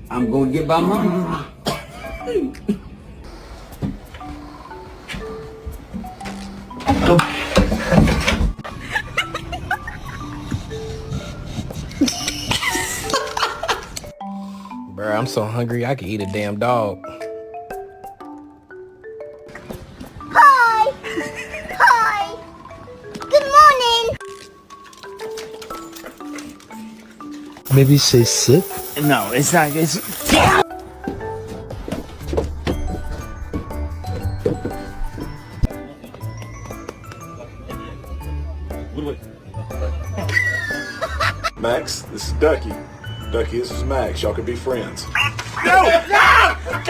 I'm gonna get my mama. Bruh, I'm so hungry I could eat a damn dog. Hi! Hi! Good morning! Maybe say sit. No, it's not. It's. Max, this is Ducky. Ducky, this is Max. Y'all could be friends. No!